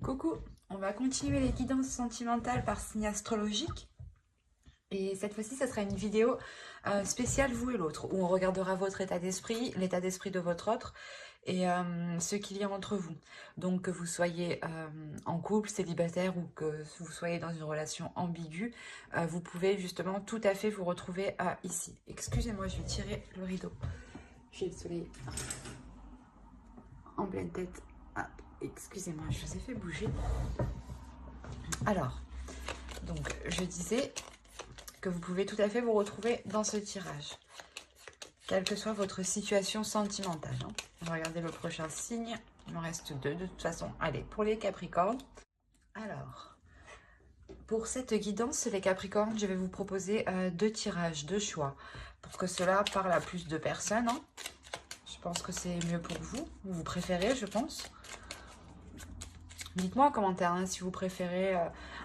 Coucou, on va continuer les guidances sentimentales par signe astrologique. Et cette fois-ci, ce sera une vidéo spéciale vous et l'autre, où on regardera votre état d'esprit, l'état d'esprit de votre autre et ce qu'il y a entre vous. Donc que vous soyez en couple, célibataire ou que vous soyez dans une relation ambiguë, vous pouvez justement tout à fait vous retrouver ici. Excusez-moi, je vais tirer le rideau. J'ai le soleil en pleine tête. Ah, excusez-moi, je vous ai fait bouger. Alors, donc je disais que vous pouvez tout à fait vous retrouver dans ce tirage, quelle que soit votre situation sentimentale. On va regarder le prochain signe. Il m'en reste deux de toute façon. Allez, pour les Capricornes. Alors, pour cette guidance, les Capricornes, je vais vous proposer deux tirages, deux choix, pour que cela parle à plus de personnes. Je pense que c'est mieux pour vous. Vous préférez, je pense. Dites-moi en commentaire si vous préférez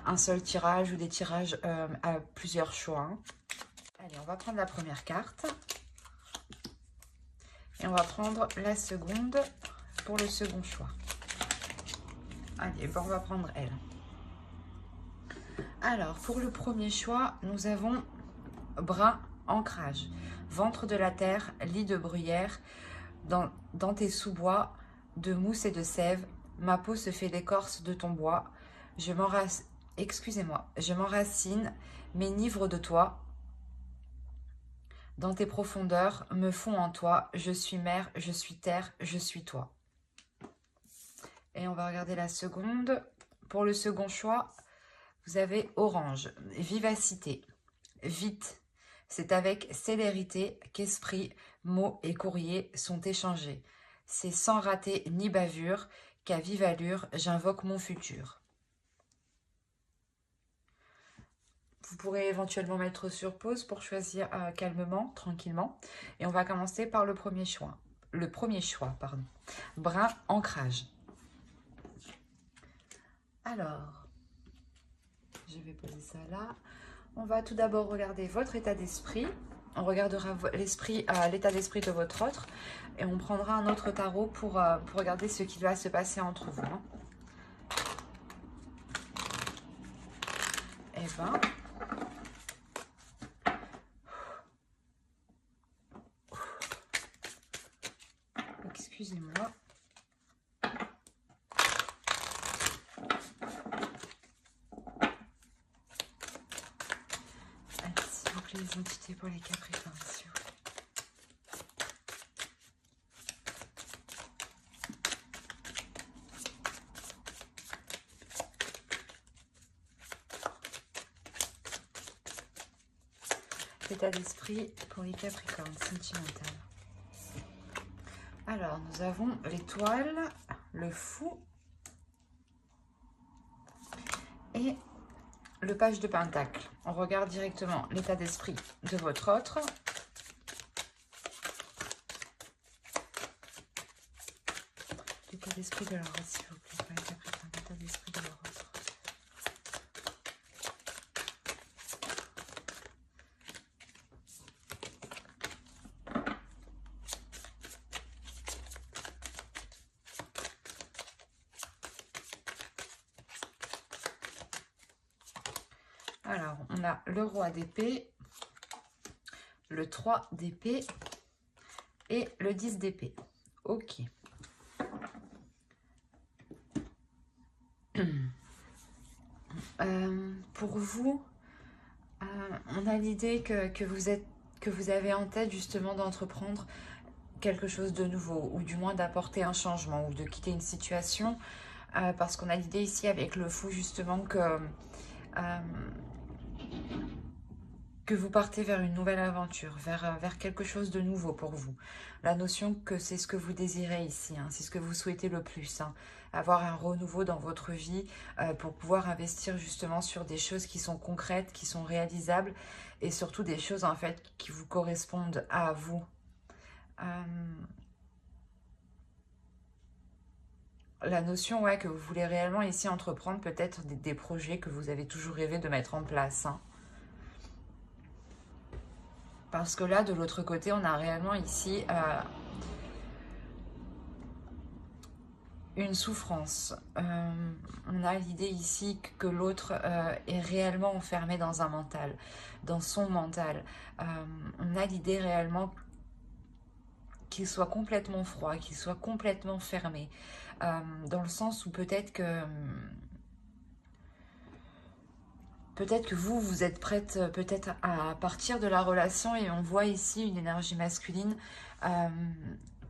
un seul tirage ou des tirages à plusieurs choix. Allez, on va prendre la première carte. Et on va prendre la seconde pour le second choix. Allez, bon, on va prendre elle. Alors, pour le premier choix, nous avons bras, ancrage, ventre de la terre, lit de bruyère, dans tes sous-bois, de mousse et de sève, ma peau se fait l'écorce de ton bois, je m'enracine, m'enivre de toi, dans tes profondeurs, me fond en toi, je suis mer, je suis terre, je suis toi. Et on va regarder la seconde. Pour le second choix, vous avez orange, vivacité, vite. C'est avec célérité qu'esprit, mots et courriers sont échangés. C'est sans rater ni bavure qu'à vive allure j'invoque mon futur. Vous pourrez éventuellement mettre sur pause pour choisir calmement, tranquillement. Et on va commencer par le premier choix. Brun, ancrage. Alors, je vais poser ça là. On va tout d'abord regarder votre état d'esprit. On regardera l'état d'esprit de votre autre. Et on prendra un autre tarot pour regarder ce qui va se passer entre vous. Et ben, excusez-moi. Allez, s'il vous plaît, les entités pour les Capricornes, s'il vous plaît. État d'esprit pour les Capricornes sentimental. Alors, nous avons l'étoile, le fou et le page de pentacle. On regarde directement l'état d'esprit de votre autre. L'état d'esprit de leur autre, s'il vous plaît, pour les Capricornes, l'état d'esprit de leur autre. Alors, on a le roi d'épée, le 3 d'épée et le 10 d'épée. Ok. Pour vous, on a l'idée que vous avez en tête justement d'entreprendre quelque chose de nouveau, ou du moins d'apporter un changement, ou de quitter une situation, parce qu'on a l'idée ici avec le fou justement que vous partez vers une nouvelle aventure, vers quelque chose de nouveau pour vous. La notion que c'est ce que vous désirez ici, c'est ce que vous souhaitez le plus, avoir un renouveau dans votre vie pour pouvoir investir justement sur des choses qui sont concrètes, qui sont réalisables, et surtout des choses en fait qui vous correspondent à vous. La notion que vous voulez réellement ici entreprendre peut-être des projets que vous avez toujours rêvé de mettre en place. Parce que là, de l'autre côté, on a réellement ici une souffrance. On a l'idée ici que l'autre est réellement enfermé dans un mental, dans son mental. On a l'idée réellement qu'il soit complètement froid, qu'il soit complètement fermé, dans le sens où peut-être que vous êtes prête peut-être à partir de la relation, et on voit ici une énergie masculine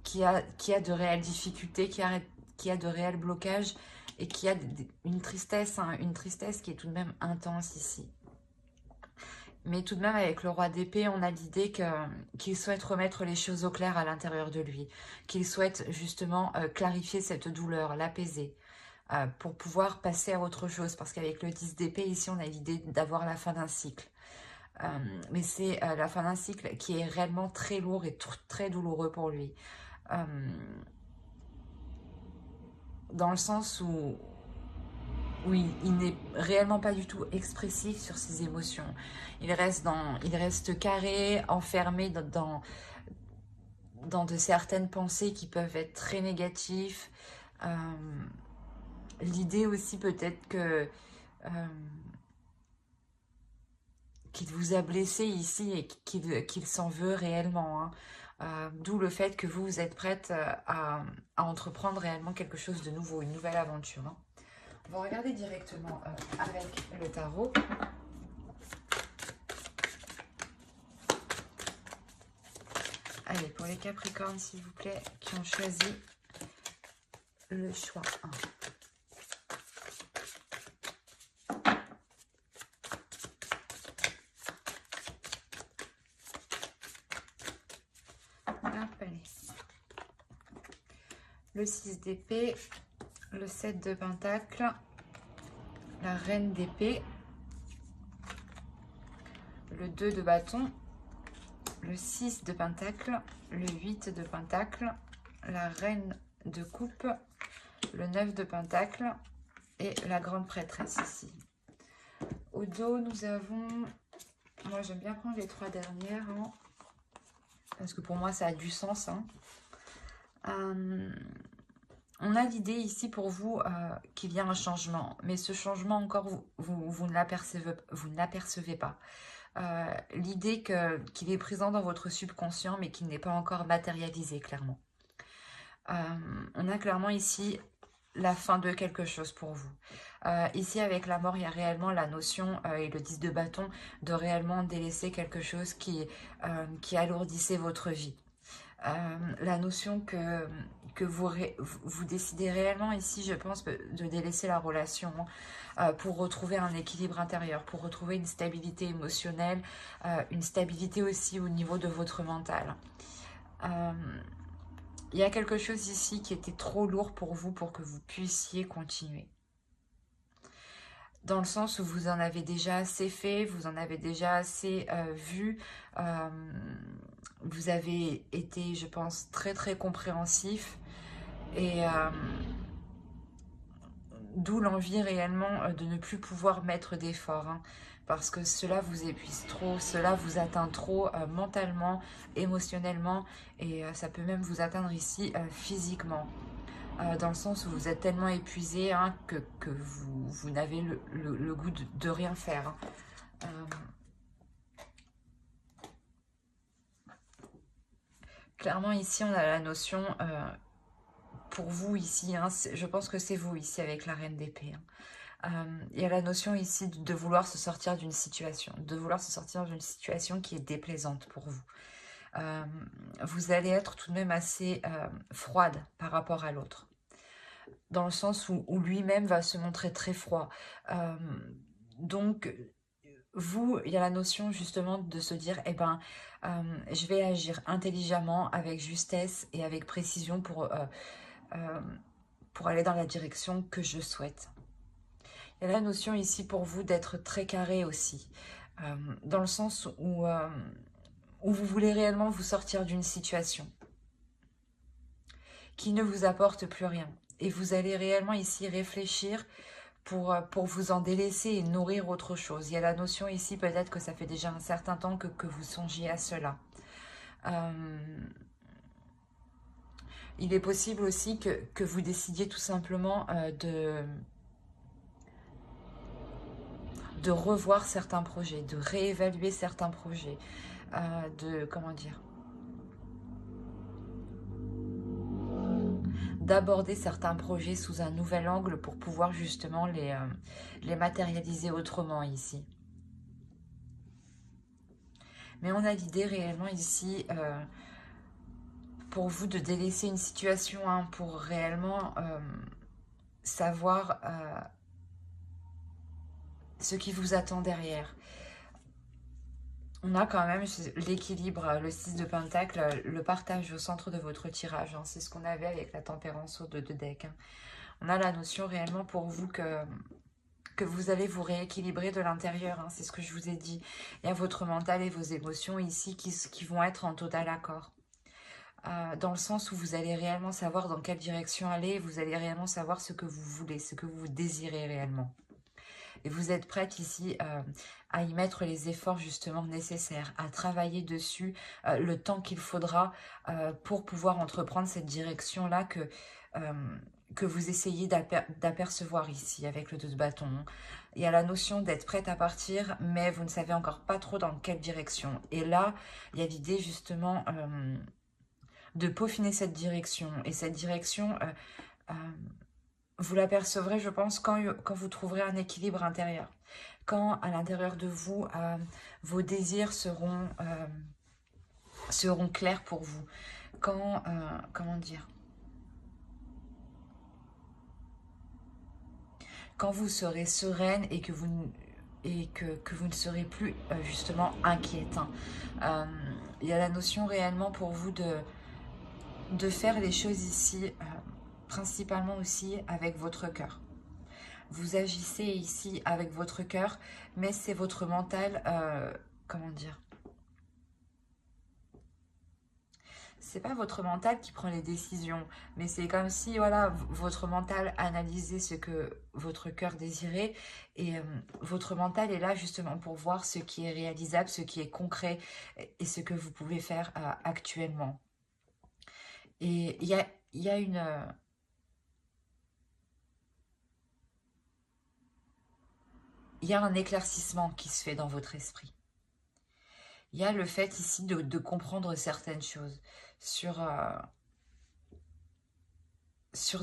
qui a de réelles difficultés, qui a de réels blocages et qui a une tristesse qui est tout de même intense ici. Mais tout de même, avec le roi d'épée, on a l'idée qu'il souhaite remettre les choses au clair à l'intérieur de lui, qu'il souhaite justement clarifier cette douleur, l'apaiser, pour pouvoir passer à autre chose. Parce qu'avec le 10 d'épée, ici, on a l'idée d'avoir la fin d'un cycle. Mais c'est la fin d'un cycle qui est réellement très lourd et très douloureux pour lui. Dans le sens où oui, il n'est réellement pas du tout expressif sur ses émotions. Il reste carré, enfermé dans de certaines pensées qui peuvent être très négatives. L'idée aussi peut-être qu'il vous a blessé ici et qu'il s'en veut réellement. D'où le fait que vous êtes prête à entreprendre réellement quelque chose de nouveau, une nouvelle aventure. On va regarder directement avec le tarot. Allez, pour les Capricornes, s'il vous plaît, qui ont choisi le choix 1. Allez. Le 6 d'épée, le 7 de pentacle, la reine d'épée, le 2 de bâton, le 6 de pentacle, le 8 de pentacle, la reine de coupe, le 9 de pentacle et la grande prêtresse ici. Au dos, nous avons... Moi, j'aime bien prendre les 3 dernières, parce que pour moi, ça a du sens. On a l'idée ici pour vous qu'il y a un changement, mais ce changement encore, vous ne l'apercevez pas. L'idée qu'il est présent dans votre subconscient, mais qu'il n'est pas encore matérialisé, clairement. On a clairement ici la fin de quelque chose pour vous. Ici, avec la mort, il y a réellement la notion, et le 10 de bâton, de réellement délaisser quelque chose qui alourdissait votre vie. La notion que vous décidez réellement ici, je pense, de délaisser la relation pour retrouver un équilibre intérieur, pour retrouver une stabilité émotionnelle, une stabilité aussi au niveau de votre mental. Il y a quelque chose ici qui était trop lourd pour vous pour que vous puissiez continuer. Dans le sens où vous en avez déjà assez fait, vous en avez déjà assez vu. Vous avez été, je pense, très très compréhensif. Et d'où l'envie réellement de ne plus pouvoir mettre d'efforts. Parce que cela vous épuise trop, cela vous atteint trop mentalement, émotionnellement. Et ça peut même vous atteindre ici physiquement. Dans le sens où vous êtes tellement épuisé que vous n'avez le goût de rien faire. Clairement ici on a la notion, pour vous ici, je pense que c'est vous ici avec la reine d'épée. Il y a la notion ici de vouloir se sortir d'une situation, qui est déplaisante pour vous. Vous allez être tout de même assez froide par rapport à l'autre. Dans le sens où lui-même va se montrer très froid. Donc, il y a la notion justement de se dire, je vais agir intelligemment, avec justesse et avec précision pour aller dans la direction que je souhaite. Il y a la notion ici pour vous d'être très carré aussi, dans le sens où vous voulez réellement vous sortir d'une situation qui ne vous apporte plus rien. Et vous allez réellement ici réfléchir pour vous en délaisser et nourrir autre chose. Il y a la notion ici, peut-être que ça fait déjà un certain temps que vous songiez à cela. Il est possible aussi que vous décidiez tout simplement de revoir certains projets, de réévaluer certains projets, comment dire, d'aborder certains projets sous un nouvel angle pour pouvoir justement les matérialiser autrement ici. Mais on a l'idée réellement ici pour vous de délaisser une situation hein, pour réellement savoir ce qui vous attend derrière. On a quand même l'équilibre, le 6 de Pentacle, le partage au centre de votre tirage. Hein. C'est ce qu'on avait avec la tempérance au 2 de deck. Hein. On a la notion réellement pour vous que vous allez vous rééquilibrer de l'intérieur. Hein. C'est ce que je vous ai dit. Il y a votre mental et vos émotions ici qui vont être en total accord. Dans le sens où vous allez réellement savoir dans quelle direction aller. Vous allez réellement savoir ce que vous voulez, ce que vous désirez réellement. Et vous êtes prête ici à y mettre les efforts justement nécessaires, à travailler dessus le temps qu'il faudra pour pouvoir entreprendre cette direction-là que vous essayez d'apercevoir ici avec le 2 de bâton. Il y a la notion d'être prête à partir, mais vous ne savez encore pas trop dans quelle direction. Et là, il y a l'idée justement de peaufiner cette direction. Et cette direction... vous l'apercevrez, je pense, quand vous trouverez un équilibre intérieur. Quand, à l'intérieur de vous, vos désirs seront clairs pour vous. Quand, comment dire, quand vous serez sereine et que vous ne serez plus, justement, inquiète. Hein. Il y a la notion réellement pour vous de faire les choses ici, principalement aussi avec votre cœur. Vous agissez ici avec votre cœur, mais c'est votre mental, comment dire, c'est pas votre mental qui prend les décisions, mais c'est comme si, voilà, votre mental analysait ce que votre cœur désirait, et votre mental est là justement pour voir ce qui est réalisable, ce qui est concret, et ce que vous pouvez faire actuellement. Et il y a une... il y a un éclaircissement qui se fait dans votre esprit. Il y a le fait ici de comprendre certaines choses sur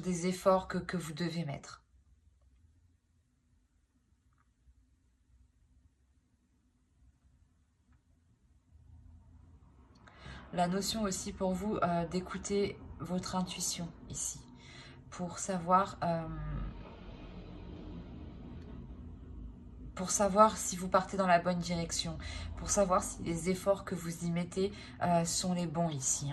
des efforts que vous devez mettre. La notion aussi pour vous d'écouter votre intuition ici, pour savoir si vous partez dans la bonne direction, pour savoir si les efforts que vous y mettez sont les bons ici.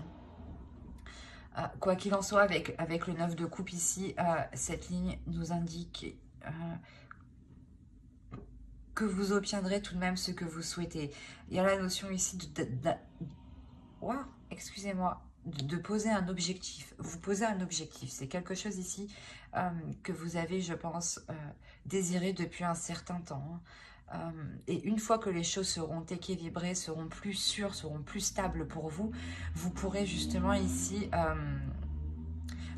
Quoi qu'il en soit, avec le 9 de coupe ici, cette ligne nous indique que vous obtiendrez tout de même ce que vous souhaitez. Il y a la notion ici excusez-moi, de poser un objectif. Vous posez un objectif. C'est quelque chose ici que vous avez, je pense, désiré depuis un certain temps. Et une fois que les choses seront équilibrées, seront plus sûres, seront plus stables pour vous, vous pourrez justement ici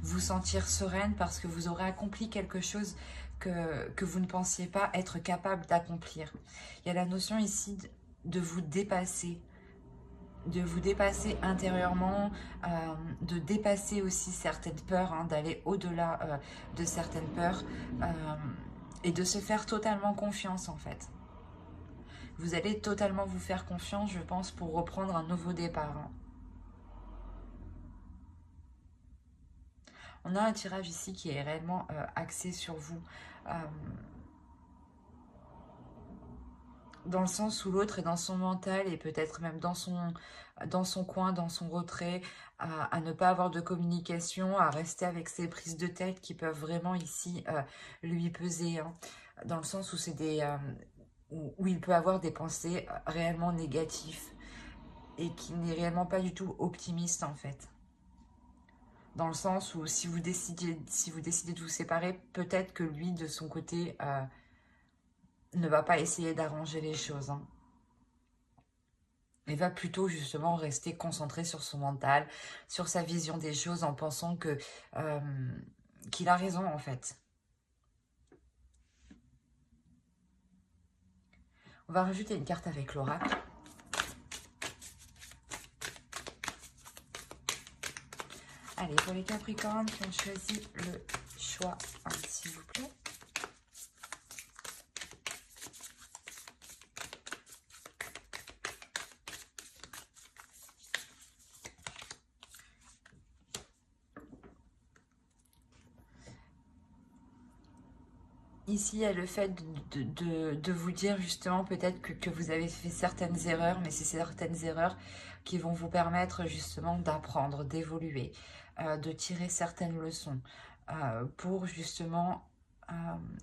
vous sentir sereine parce que vous aurez accompli quelque chose que vous ne pensiez pas être capable d'accomplir. Il y a la notion ici de vous dépasser intérieurement, de dépasser aussi certaines peurs, hein, d'aller au-delà de certaines peurs et de se faire totalement confiance en fait. Vous allez totalement vous faire confiance, je pense, pour reprendre un nouveau départ. Hein. On a un tirage ici qui est réellement axé sur vous. Dans le sens où l'autre est dans son mental et peut-être même dans son coin, dans son retrait, à ne pas avoir de communication, à rester avec ses prises de tête qui peuvent vraiment ici lui peser. Hein. Dans le sens où c'est où il peut avoir des pensées réellement négatives et qui n'est réellement pas du tout optimiste en fait. Dans le sens où si vous décidez de vous séparer, peut-être que lui, de son côté, ne va pas essayer d'arranger les choses. Hein. et va plutôt justement rester concentré sur son mental, sur sa vision des choses en pensant que qu'il a raison en fait. On va rajouter une carte avec l'oracle. Allez, pour les Capricornes qui ont choisi le choix 1, s'il vous plaît. Ici, il y a le fait de vous dire justement peut-être que vous avez fait certaines erreurs, mais c'est certaines erreurs qui vont vous permettre justement d'apprendre, d'évoluer, de tirer certaines leçons pour justement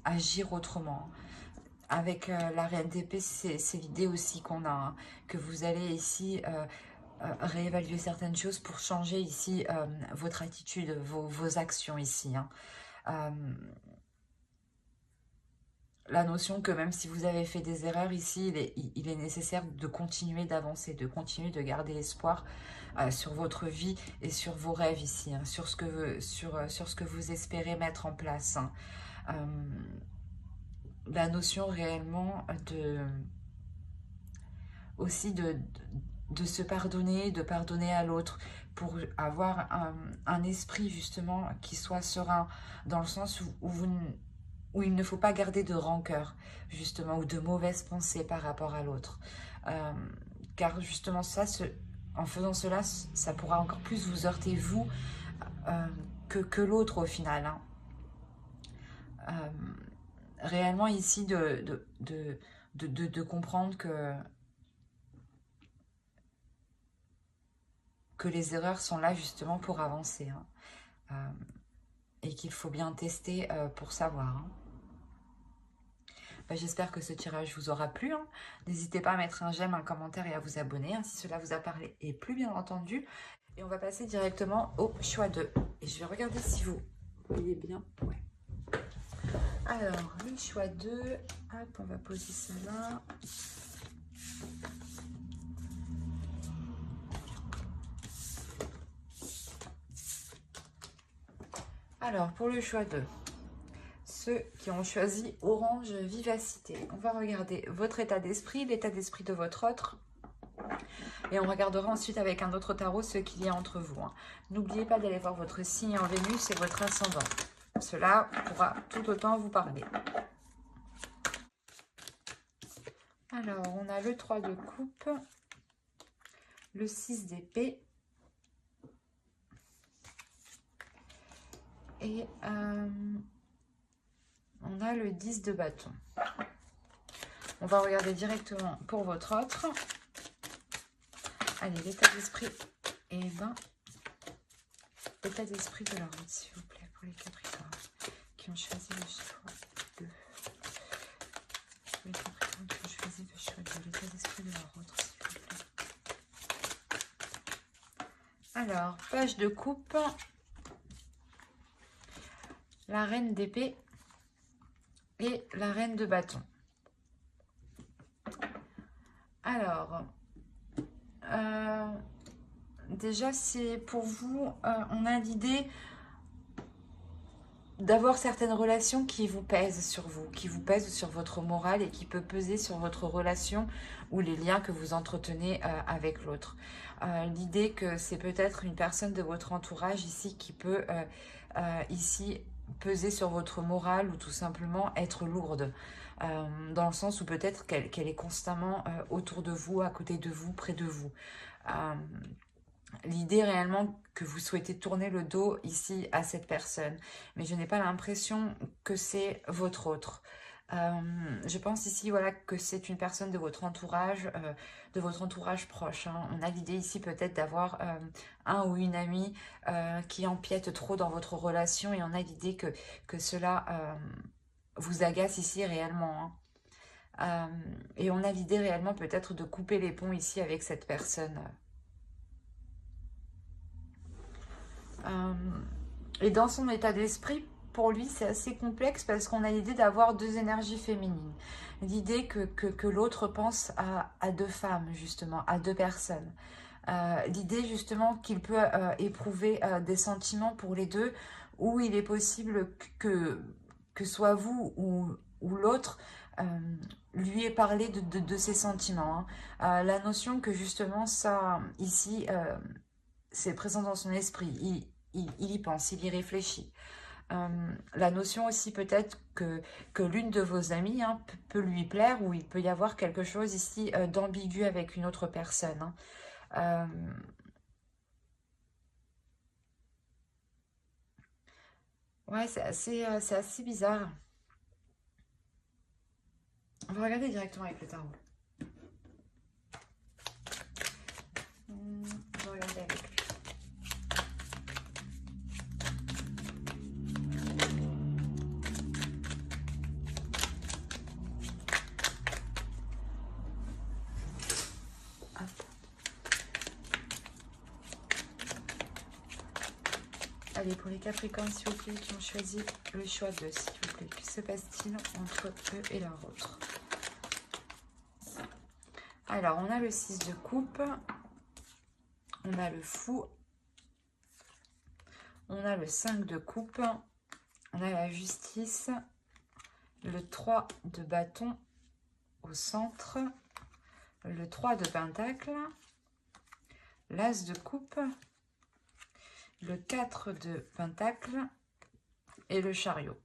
agir autrement. Avec la reine d'épée, c'est l'idée aussi qu'on a, hein, que vous allez ici réévaluer certaines choses pour changer ici votre attitude, vos actions ici. Hein. La notion que même si vous avez fait des erreurs ici, il est nécessaire de continuer d'avancer, de continuer de garder espoir sur votre vie et sur vos rêves ici, hein, sur ce que vous espérez mettre en place. Hein. La notion réellement aussi de se pardonner, de pardonner à l'autre pour avoir un esprit justement qui soit serein, dans le sens où il ne faut pas garder de rancœur, justement, ou de mauvaises pensées par rapport à l'autre. Car justement, en faisant cela, ça pourra encore plus vous heurter, vous, que l'autre au final. Hein. Réellement, ici, de comprendre que les erreurs sont là justement pour avancer. Hein. Et qu'il faut bien tester pour savoir. Hein. J'espère que ce tirage vous aura plu. Hein. N'hésitez pas à mettre un j'aime, un commentaire et à vous abonner hein, si cela vous a parlé et plus bien entendu. Et on va passer directement au choix 2. Et je vais regarder si vous voyez bien. Ouais. Alors, le choix 2. Hop, on va poser ça là. Alors, pour le choix 2. Ceux qui ont choisi Orange Vivacité. On va regarder votre état d'esprit, l'état d'esprit de votre autre. Et on regardera ensuite avec un autre tarot ce qu'il y a entre vous. Hein. N'oubliez pas d'aller voir votre signe en Vénus et votre ascendant. Cela pourra tout autant vous parler. Alors, on a le 3 de coupe, le 6 d'épée et on a le 10 de bâton. On va regarder directement pour votre autre. Allez, l'état d'esprit. Et ben, l'état d'esprit de la route, s'il vous plaît, pour les Capricornes qui ont choisi le choix 2. Les Capricornes qui ont choisi le choix 2, l'état d'esprit de la route, s'il vous plaît. Alors, page de coupe. La reine d'épée et la reine de bâton. Alors, déjà, c'est pour vous, on a l'idée d'avoir certaines relations qui vous pèsent sur vous, qui vous pèsent sur votre morale et qui peut peser sur votre relation ou les liens que vous entretenez avec l'autre. L'idée que c'est peut-être une personne de votre entourage ici qui peut ici peser sur votre morale ou tout simplement être lourde. Dans le sens où peut-être qu'elle est constamment autour de vous, à côté de vous, près de vous. L'idée réellement que vous souhaitez tourner le dos ici à cette personne. Mais je n'ai pas l'impression que c'est votre autre. Je pense ici voilà, que c'est une personne de votre entourage proche. Hein. On a l'idée ici peut-être d'avoir un ou une amie qui empiète trop dans votre relation et on a l'idée que cela vous agace ici réellement. Hein. Et on a l'idée réellement peut-être de couper les ponts ici avec cette personne. Et dans son état d'esprit, pour lui, c'est assez complexe parce qu'on a l'idée d'avoir deux énergies féminines. L'idée que l'autre pense à deux femmes, justement, à deux personnes. L'idée, justement, qu'il peut éprouver des sentiments pour les deux, où il est possible que soit vous ou l'autre lui ait parlé de ses sentiments. Hein. La notion que, justement, ça, ici, c'est présent dans son esprit. Il y pense, il y réfléchit. La notion aussi peut-être que l'une de vos amies peut lui plaire, ou il peut y avoir quelque chose ici d'ambigu avec une autre personne. Hein. Ouais, c'est assez bizarre. On va regarder directement avec le tarot. On va regarder avec lui. Allez, pour les Capricornes, s'il vous plaît, qui ont choisi le choix de, s'il vous plaît. Que se passe-t-il entre eux et leur autre? Alors, on a le 6 de coupe. On a le fou. On a le 5 de coupe. On a la justice. Le 3 de bâton au centre. Le 3 de pentacle. L'as de coupe. Le 4 de pentacle et le chariot.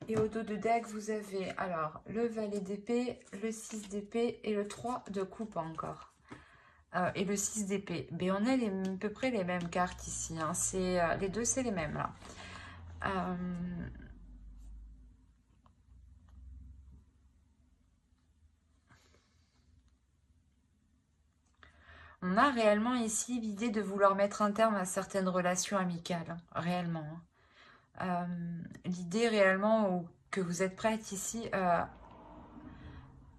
Et au dos de deck, vous avez alors le valet d'épée, le 6 d'épée et le 3 de coupe encore. Et le 6 d'épée. Mais on a à peu près les mêmes cartes ici. Hein. Les deux, c'est les mêmes là. On a réellement ici l'idée de vouloir mettre un terme à certaines relations amicales, hein, réellement. Hein. L'idée réellement que vous êtes prête ici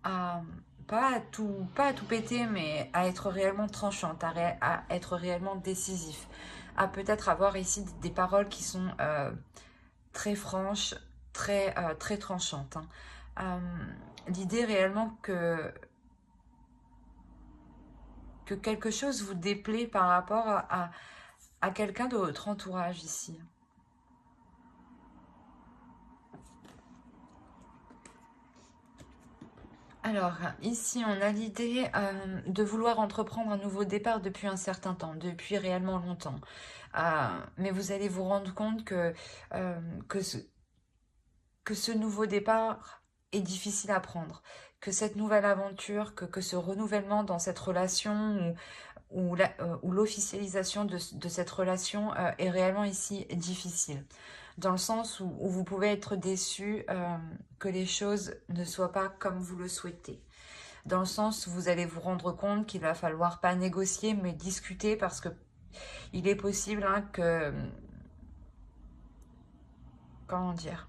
pas à tout péter, mais à être réellement tranchante, à être réellement décisif, à peut-être avoir ici des paroles qui sont très franches, très tranchantes. Hein. L'idée réellement que quelque chose vous déplaît par rapport à quelqu'un de votre entourage ici. Alors, ici, on a l'idée de vouloir entreprendre un nouveau départ depuis un certain temps, depuis réellement longtemps. Mais vous allez vous rendre compte que ce nouveau départ est difficile à prendre, que cette nouvelle aventure, que ce renouvellement dans cette relation ou l'officialisation de cette relation est réellement ici difficile. Dans le sens où vous pouvez être déçu que les choses ne soient pas comme vous le souhaitez. Dans le sens où vous allez vous rendre compte qu'il va falloir pas négocier, mais discuter, parce que il est possible comment dire,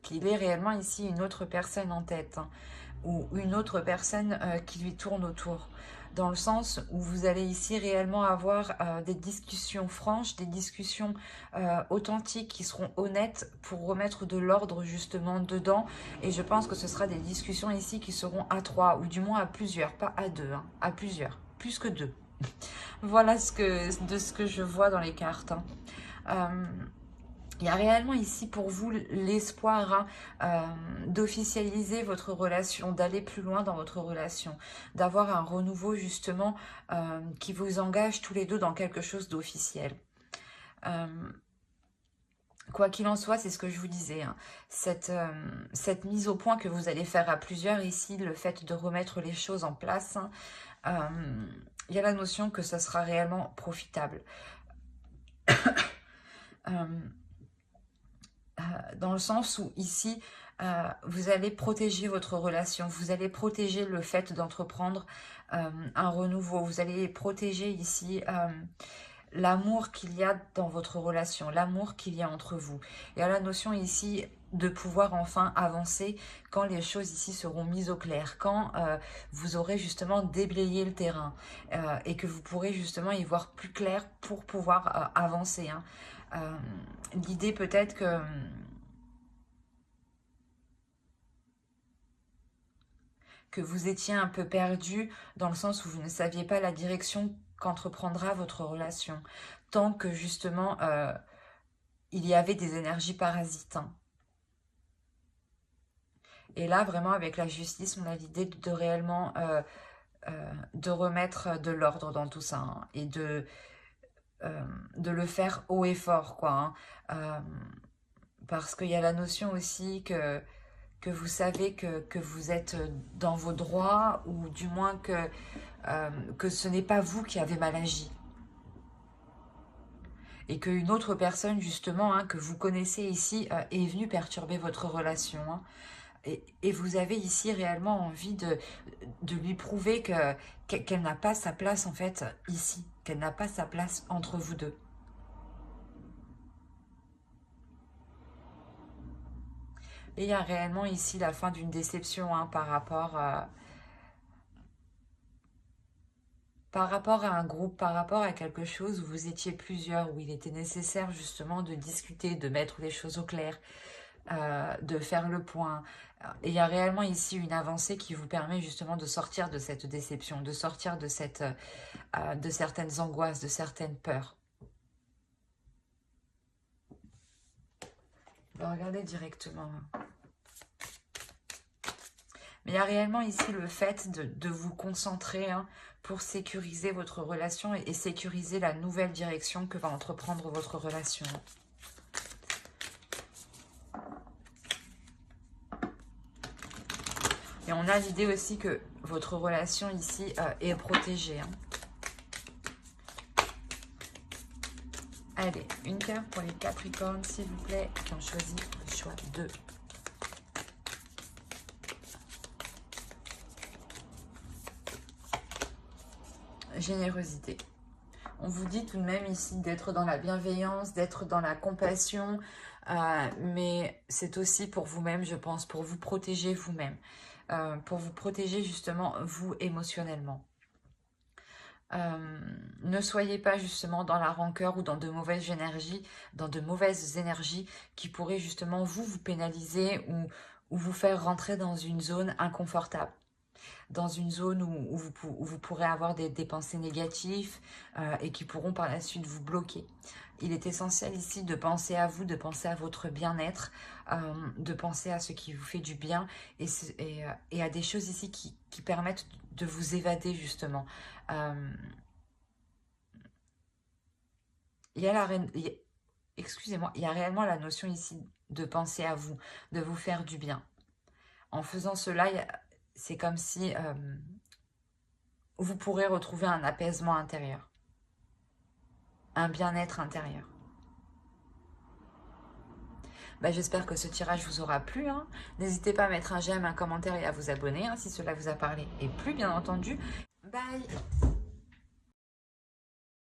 qu'il ait réellement ici une autre personne en tête, hein, ou une autre personne qui lui tourne autour. Dans le sens où vous allez ici réellement avoir des discussions franches, des discussions authentiques qui seront honnêtes pour remettre de l'ordre justement dedans. Et je pense que ce sera des discussions ici qui seront à 3 ou du moins à plusieurs, pas à 2, hein, à plusieurs, plus que 2. Voilà ce que je vois dans les cartes. Hein. Il y a réellement ici pour vous l'espoir d'officialiser votre relation, d'aller plus loin dans votre relation, d'avoir un renouveau justement qui vous engage tous les deux dans quelque chose d'officiel. Quoi qu'il en soit, c'est ce que je vous disais, hein, cette mise au point que vous allez faire à plusieurs ici, le fait de remettre les choses en place, hein, il y a la notion que ça sera réellement profitable. Dans le sens où ici, vous allez protéger votre relation, vous allez protéger le fait d'entreprendre un renouveau, vous allez protéger ici l'amour qu'il y a dans votre relation, l'amour qu'il y a entre vous. Il y a la notion ici de pouvoir enfin avancer quand les choses ici seront mises au clair, quand vous aurez justement déblayé le terrain et que vous pourrez justement y voir plus clair pour pouvoir avancer. Hein. L'idée peut-être que vous étiez un peu perdu dans le sens où vous ne saviez pas la direction qu'entreprendra votre relation. Tant que justement, il y avait des énergies parasites. Hein. Et là, vraiment, avec la justice, on a l'idée de réellement de remettre de l'ordre dans tout ça. Hein, et de le faire haut et fort, quoi. Hein. Parce qu'il y a la notion aussi que vous savez que vous êtes dans vos droits, ou du moins que ce n'est pas vous qui avez mal agi. Et qu'une autre personne, justement, hein, que vous connaissez ici, est venue perturber votre relation. Hein. Et vous avez ici réellement envie de lui prouver qu'elle n'a pas sa place, en fait, ici. Qu'elle n'a pas sa place entre vous deux. Et il y a réellement ici la fin d'une déception, hein, par rapport à un groupe, par rapport à quelque chose où vous étiez plusieurs, où il était nécessaire justement de discuter, de mettre les choses au clair, de faire le point. Et il y a réellement ici une avancée qui vous permet justement de sortir de cette déception, de sortir de certaines angoisses, de certaines peurs. On va regarder directement. Mais il y a réellement ici le fait de vous concentrer, hein, pour sécuriser votre relation et sécuriser la nouvelle direction que va entreprendre votre relation. Et on a l'idée aussi que votre relation ici est protégée. Hein. Allez, une carte pour les Capricornes, s'il vous plaît, qui ont choisi le choix 2. Générosité. On vous dit tout de même ici d'être dans la bienveillance, d'être dans la compassion, mais c'est aussi pour vous-même, je pense, pour vous protéger vous-même, pour vous protéger justement vous émotionnellement. Ne soyez pas justement dans la rancœur ou dans de mauvaises énergies, qui pourraient justement vous pénaliser ou vous faire rentrer dans une zone inconfortable. Dans une zone où vous pourrez avoir des pensées négatives et qui pourront par la suite vous bloquer. Il est essentiel ici de penser à vous, de penser à votre bien-être, de penser à ce qui vous fait du bien et à des choses ici qui permettent de vous évader justement. Excusez-moi, il y a réellement la notion ici de penser à vous, de vous faire du bien. En faisant cela, c'est comme si vous pourrez retrouver un apaisement intérieur, un bien-être intérieur. J'espère que ce tirage vous aura plu. Hein. N'hésitez pas à mettre un j'aime, un commentaire et à vous abonner, hein, si cela vous a parlé et plu, bien entendu. Bye!